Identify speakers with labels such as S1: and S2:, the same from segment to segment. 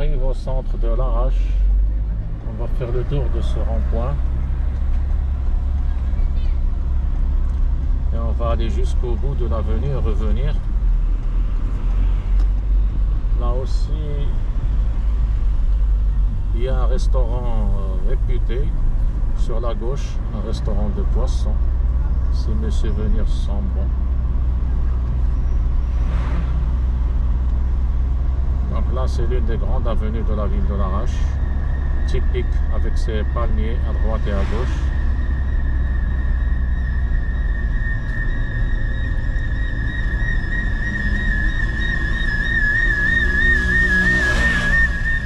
S1: arrive au centre de l'Arrache. On va faire le tour de ce rond-point. Et on va aller jusqu'au bout de l'avenue et revenir. Là aussi, il y a un restaurant réputé sur la gauche, un restaurant de poissons, si mes souvenirs sont bons. Donc là, c'est l'une des grandes avenues de la ville de l'Arrache, typique avec ses palmiers à droite et à gauche.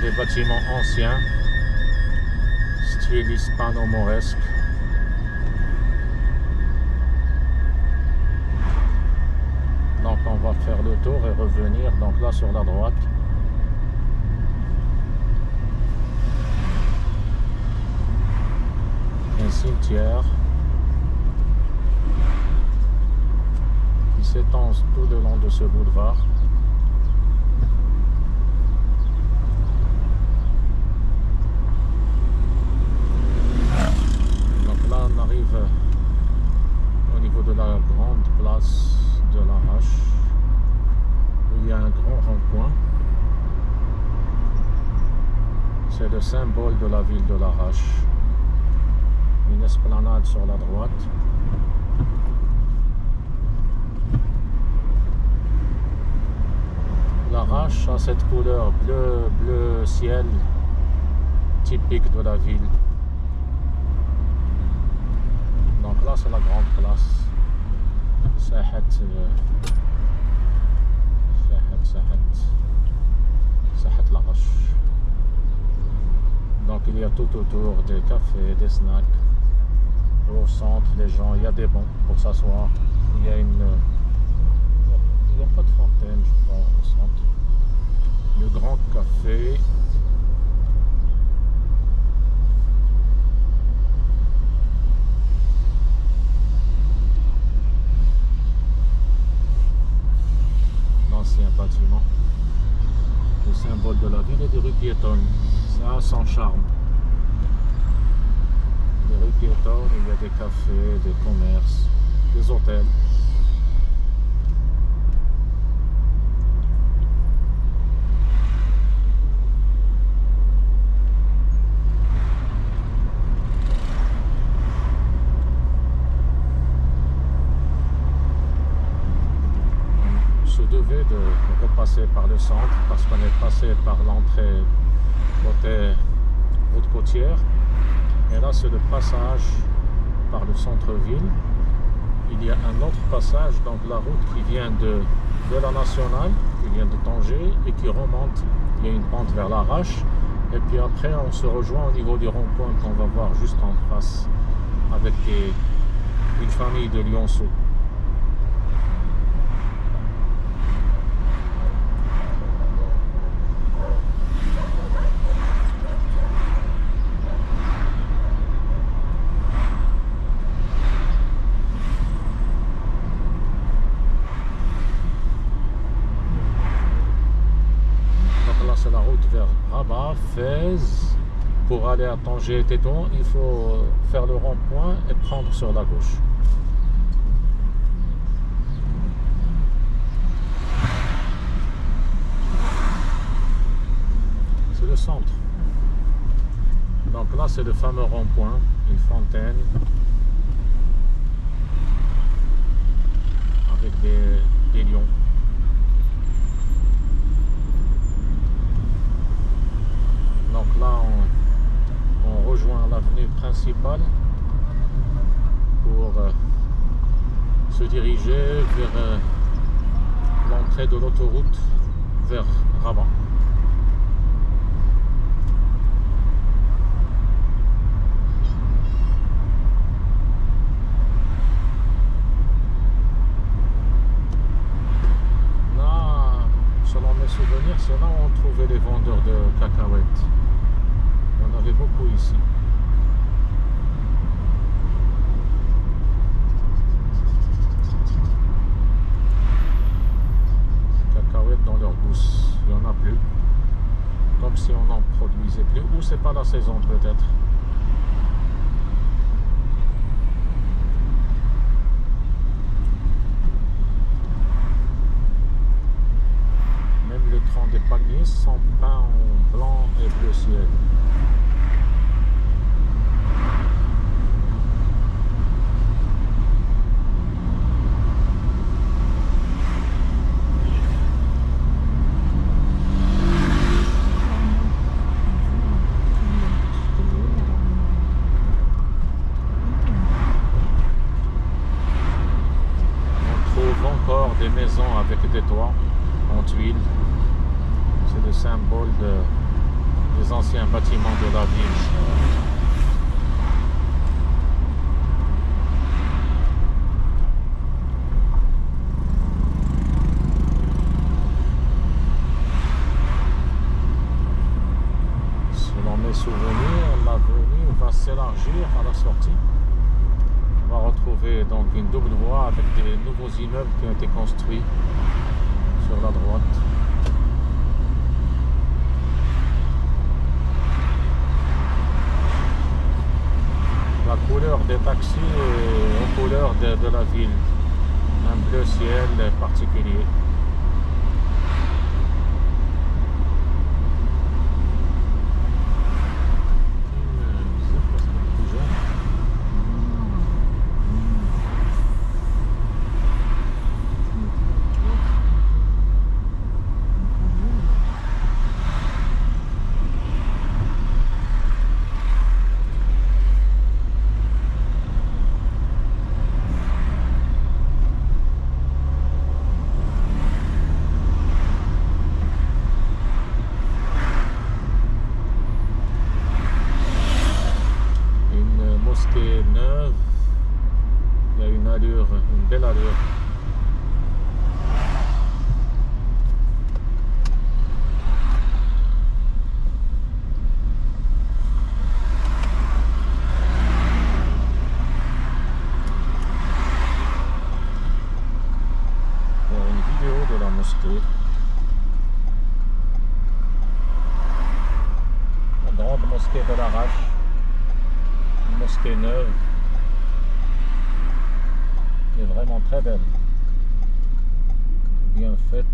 S1: Des bâtiments anciens, style hispano-mauresque. Donc on va faire le tour et revenir donc là sur la droite. Un cimetière qui s'étend tout le long de ce boulevard. Au niveau de la grande place de l'Arrache, où il y a un grand rond-point. C'est le symbole de la ville de l'Arrache. Une esplanade sur la droite. L'Arrache a cette couleur bleu ciel typique de la ville. Donc là, c'est la grande place. Sahat l'Arrache. Donc il y a tout autour des cafés, des snacks. Au centre, les gens, il y a des bancs pour s'asseoir. Il y a pas de fontaine, je crois, au centre. Le grand café. L'ancien bâtiment, le symbole de la ville et des rues piétonnes. Ça a son charme. Des rues piétonnes, il y a des cafés, des commerces, des hôtels. Devait de repasser par le centre parce qu'on est passé par l'entrée côté route côtière et là c'est le passage par le centre-ville. Il y a un autre passage, donc la route qui vient de la nationale, qui vient de Tanger et qui remonte. Il y a une pente vers l'Arrache et puis après on se rejoint au niveau du rond-point qu'on va voir juste en face avec une famille de lionceaux. C'est la route vers Rabat, Fès. Pour aller à Tanger et Tétouan, il faut faire le rond-point et prendre sur la gauche. C'est le centre. Donc là, c'est le fameux rond-point, une fontaine avec des lions. Donc là, on rejoint l'avenue principale pour se diriger vers l'entrée de l'autoroute vers Rabat. Là, selon mes souvenirs, c'est là où on trouvait les vendeurs de cacahuètes. Il y en avait beaucoup ici. Cacahuètes dans leur douce, il n'y en a plus. comme si on n'en produisait plus, ou c'est pas la saison peut-être. Même les troncs des palmiers sont peints en blanc et bleu ciel. Des maisons avec des toits en tuiles. C'est le symbole des anciens bâtiments de la ville. Selon mes souvenirs, l'avenue va s'élargir à la sortie. On va retrouver donc une double voie avec des nouveaux immeubles qui ont été construits sur la droite. La couleur des taxis est aux couleurs de la ville, un bleu ciel particulier. Neuve, il y a une allure, une belle allure. Il y a une vidéo de la mosquée. La grande mosquée de l'Arrache. Mosquée neuve qui est vraiment très belle, bien faite.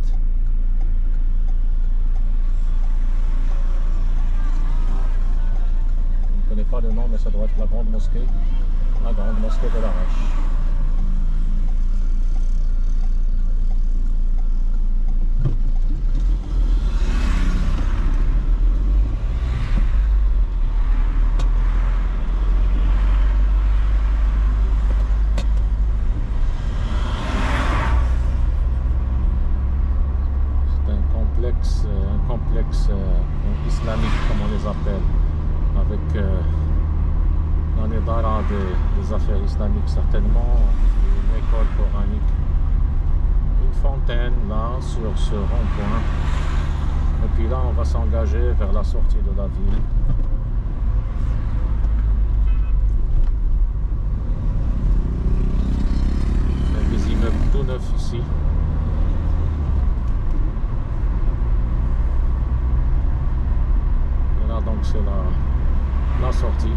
S1: Je ne connais pas le nom, mais ça doit être la grande mosquée de l'Arrache. Un complexe islamique, comme on les appelle, avec dans les daras des affaires islamiques, certainement une école coranique, une fontaine là sur ce rond-point, et puis là on va s'engager vers la sortie de la ville. Il y a des immeubles tout neufs ici. Donc c'est la sortie.